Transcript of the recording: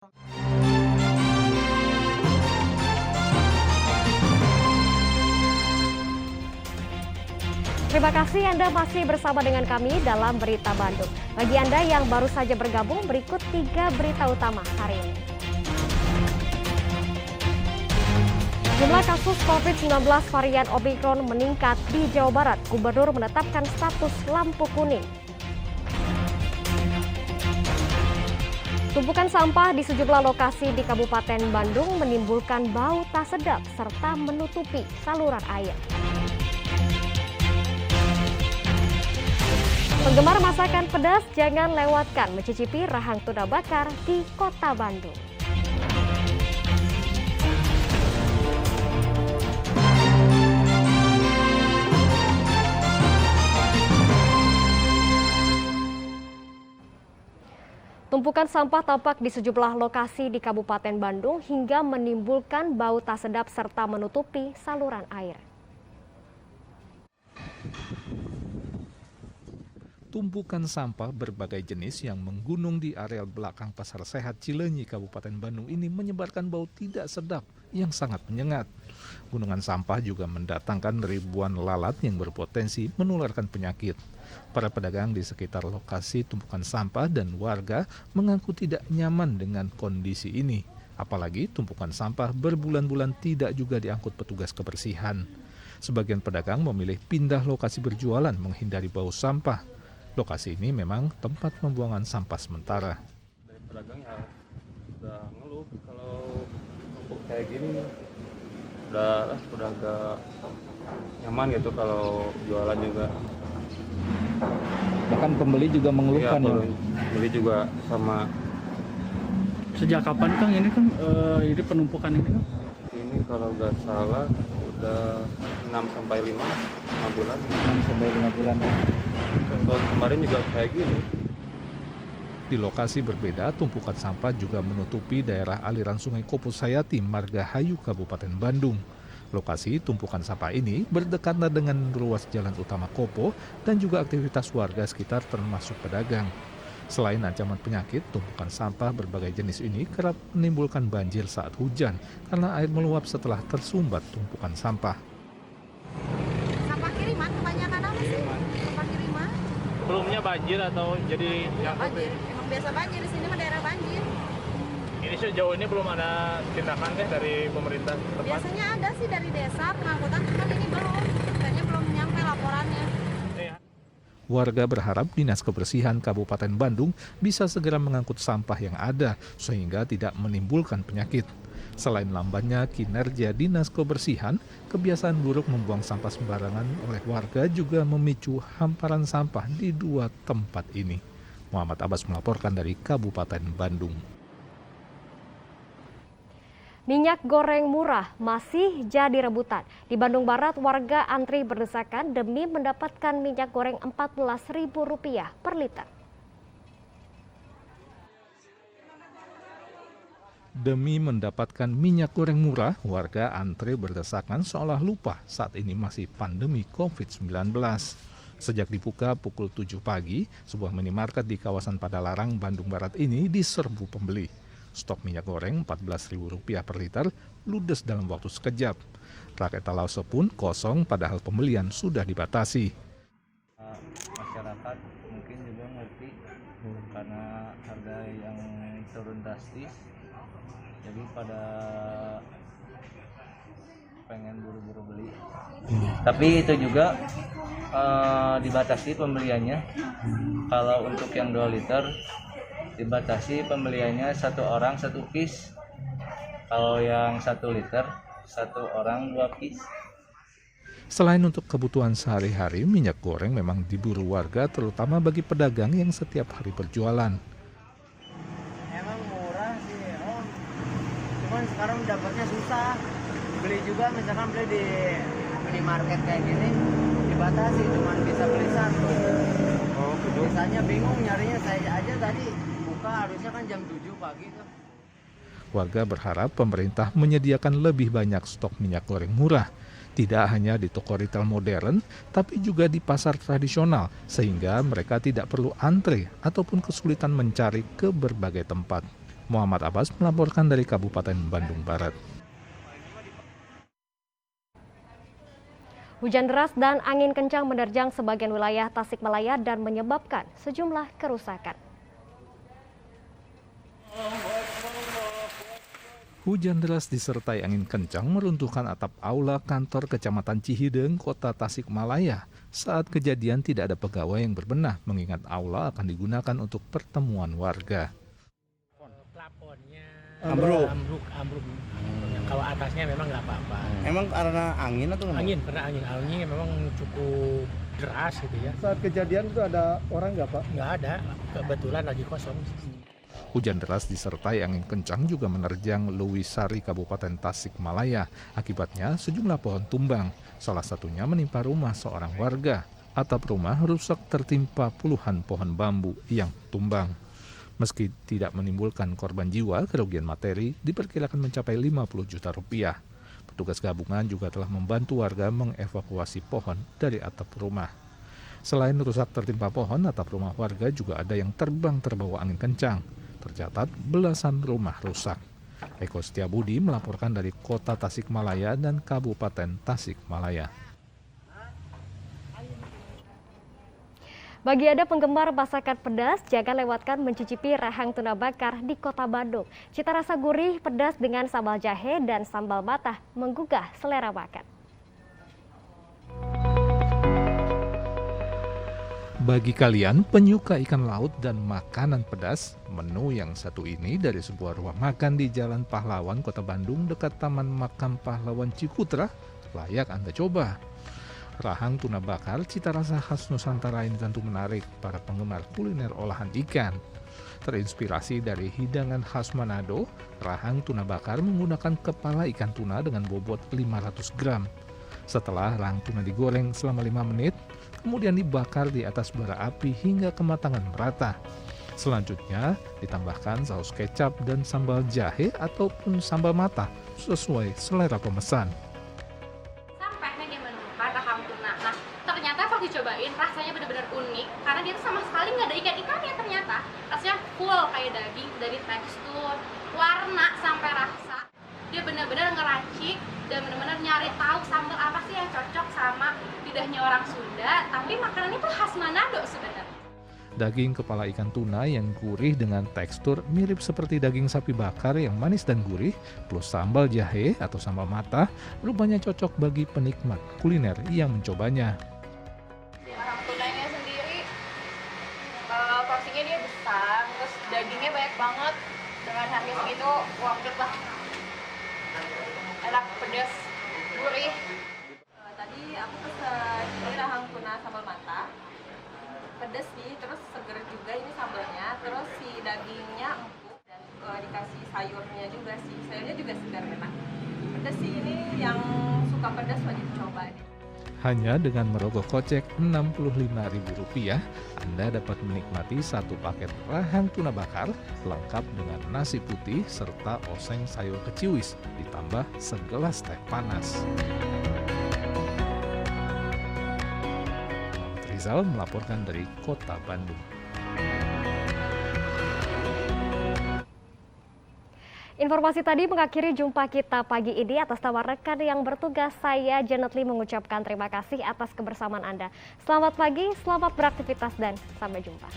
Terima kasih Anda masih bersama dengan kami dalam Berita Bandung. Bagi Anda yang baru saja bergabung, berikut 3 berita utama hari ini. Jumlah kasus COVID-19 varian Omicron meningkat di Jawa Barat. Gubernur menetapkan status lampu kuning. Tumpukan sampah di sejumlah lokasi di Kabupaten Bandung menimbulkan bau tak sedap serta menutupi saluran air. Penggemar masakan pedas jangan lewatkan mencicipi rahang tuna bakar di Kota Bandung. Tumpukan sampah tampak di sejumlah lokasi di Kabupaten Bandung hingga menimbulkan bau tak sedap serta menutupi saluran air. Tumpukan sampah berbagai jenis yang menggunung di areal belakang Pasar Sehat Cileunyi, Kabupaten Bandung ini menyebarkan bau tidak sedap yang sangat menyengat. Gunungan sampah juga mendatangkan ribuan lalat yang berpotensi menularkan penyakit. Para pedagang di sekitar lokasi tumpukan sampah dan warga mengaku tidak nyaman dengan kondisi ini. Apalagi tumpukan sampah berbulan-bulan tidak juga diangkut petugas kebersihan. Sebagian pedagang memilih pindah lokasi berjualan menghindari bau sampah. Lokasi ini memang tempat pembuangan sampah sementara. Dari pedagang ya udah ngeluh kalau untuk kayak gini udah agak nyaman gitu kalau jualan juga. Bahkan pembeli juga mengeluhkan ya. Pembeli juga sama. Sejak kapan Kang ini kan ini penumpukan ini Kang? Ini kalau nggak salah udah 6-5 bulan. 6-5 bulan. Tahun kemarin juga kayak gini. Di lokasi berbeda, tumpukan sampah juga menutupi daerah aliran Sungai Kopo Sayati, Margahayu, Kabupaten Bandung. Lokasi tumpukan sampah ini berdekatan dengan ruas jalan utama Kopo dan juga aktivitas warga sekitar termasuk pedagang. Selain ancaman penyakit, tumpukan sampah berbagai jenis ini kerap menimbulkan banjir saat hujan karena air meluap setelah tersumbat tumpukan sampah. Sampah kiriman kebanyakan apa sih? Sampah kiriman? Sebelumnya banjir atau jadi yang Banjir. Emang biasa banjir di sini mah daerah banjir. ini sejauh ini belum ada tindakan dari pemerintah tempat. Biasanya ada sih dari desa pengangkutan, cuman ini belum. Kayaknya belum nyampe laporannya. Warga berharap Dinas Kebersihan Kabupaten Bandung bisa segera mengangkut sampah yang ada sehingga tidak menimbulkan penyakit. Selain lambannya kinerja Dinas Kebersihan, kebiasaan buruk membuang sampah sembarangan oleh warga juga memicu hamparan sampah di 2 tempat ini. Muhammad Abbas melaporkan dari Kabupaten Bandung. Minyak goreng murah masih jadi rebutan. Di Bandung Barat, warga antri berdesakan demi mendapatkan minyak goreng Rp14.000 per liter. Demi mendapatkan minyak goreng murah, warga antri berdesakan seolah lupa saat ini masih pandemi COVID-19. Sejak dibuka pukul 7 pagi, sebuah minimarket di kawasan Padalarang, Bandung Barat ini diserbu pembeli. Stok minyak goreng Rp14.000 per liter ludes dalam waktu sekejap. Rak etalase pun kosong padahal pembelian sudah dibatasi. Masyarakat mungkin juga ngerti karena harga yang turun drastis. Jadi pada pengen buru-buru beli. Tapi itu juga dibatasi pembeliannya. Kalau untuk yang 2 liter dibatasi pembeliannya 1 orang 1 piece. Kalau yang 1 liter 1 orang 2 piece. Selain untuk kebutuhan sehari-hari, minyak goreng memang diburu warga terutama bagi pedagang yang setiap hari berjualan. Emang murah sih Om, cuman sekarang dapatnya susah. Beli juga misalkan beli di minimarket kayak gini dibatasi, cuman bisa beli 1. Biasanya bingung nyarinya, saya aja tadi buka harusnya kan jam 7 pagi tuh. Warga berharap pemerintah menyediakan lebih banyak stok minyak goreng murah, tidak hanya di toko retail modern, tapi juga di pasar tradisional, sehingga mereka tidak perlu antre ataupun kesulitan mencari ke berbagai tempat. Muhammad Abbas melaporkan dari Kabupaten Bandung Barat. Hujan deras dan angin kencang menerjang sebagian wilayah Tasikmalaya dan menyebabkan sejumlah kerusakan. Hujan deras disertai angin kencang meruntuhkan atap aula kantor Kecamatan Cihideng, Kota Tasikmalaya. Saat kejadian tidak ada pegawai yang berbenah, mengingat aula akan digunakan untuk pertemuan warga. Plafonnya Ambruk. ambruk. Kalau atasnya memang nggak apa-apa. Emang karena angin atau gimana? Angin, karena anginnya memang cukup deras gitu ya. Saat kejadian itu ada orang nggak Pak? Nggak ada, kebetulan lagi kosong. Hujan deras disertai angin kencang juga menerjang Lewisari, Kabupaten Tasikmalaya. Akibatnya sejumlah pohon tumbang, salah satunya menimpa rumah seorang warga. Atap rumah rusak tertimpa puluhan pohon bambu yang tumbang. Meski tidak menimbulkan korban jiwa, kerugian materi diperkirakan mencapai 50 juta rupiah. Petugas gabungan juga telah membantu warga mengevakuasi pohon dari atap rumah. Selain rusak tertimpa pohon, atap rumah warga juga ada yang terbang terbawa angin kencang. Tercatat belasan rumah rusak. Eko Setiabudi melaporkan dari Kota Tasikmalaya dan Kabupaten Tasikmalaya. Bagi Anda penggemar masakan pedas, jangan lewatkan mencicipi rahang tuna bakar di Kota Bandung. Cita rasa gurih, pedas dengan sambal jahe dan sambal matah menggugah selera makan. Bagi kalian penyuka ikan laut dan makanan pedas, menu yang satu ini dari sebuah rumah makan di Jalan Pahlawan, Kota Bandung dekat Taman Makam Pahlawan Ciputra, layak Anda coba. Rahang tuna bakar cita rasa khas Nusantara ini tentu menarik para penggemar kuliner olahan ikan. Terinspirasi dari hidangan khas Manado, rahang tuna bakar menggunakan kepala ikan tuna dengan bobot 500 gram. Setelah rahang tuna digoreng selama 5 menit, kemudian dibakar di atas bara api hingga kematangan merata. Selanjutnya ditambahkan saus kecap dan sambal jahe ataupun sambal matah sesuai selera pemesan. Sampai dia menemukan rahang tuna. Nah, ternyata pas dicobain rasanya benar-benar unik karena dia tuh sama sekali nggak ada ikan-ikannya ternyata. Rasanya full kayak daging dari tekstur, warna sampai rasa. Dia benar-benar ngeracik dan benar-benar nyari tahu sambal apa sih yang cocok sama lidahnya orang Sunda, tapi makanannya tuh khas Manado sebenarnya. Daging kepala ikan tuna yang gurih dengan tekstur mirip seperti daging sapi bakar yang manis dan gurih, plus sambal jahe atau sambal matah, rupanya cocok bagi penikmat kuliner yang mencobanya. Rahang tunanya sendiri, porsinya dia besar, terus dagingnya banyak banget. Dengan harga segitu, worth it lah. Enak, pedas, gurih. Tadi aku pesen ini rahang tuna sambal matah, pedas sih, terus seger juga ini sambalnya, terus si dagingnya empuk dan dikasih sayurnya juga sih, sayurnya juga segar enak. Pedas sih, ini yang suka pedas wajib coba deh. Hanya dengan merogoh kocek Rp65.000, Anda dapat menikmati satu paket rahang tuna bakar lengkap dengan nasi putih serta oseng sayur keciwis, ditambah segelas teh panas. Rizal melaporkan dari Kota Bandung. Informasi tadi mengakhiri jumpa kita pagi ini. Atas nama rekan yang bertugas, saya Janet Lee mengucapkan terima kasih atas kebersamaan Anda. Selamat pagi, selamat beraktivitas, dan sampai jumpa.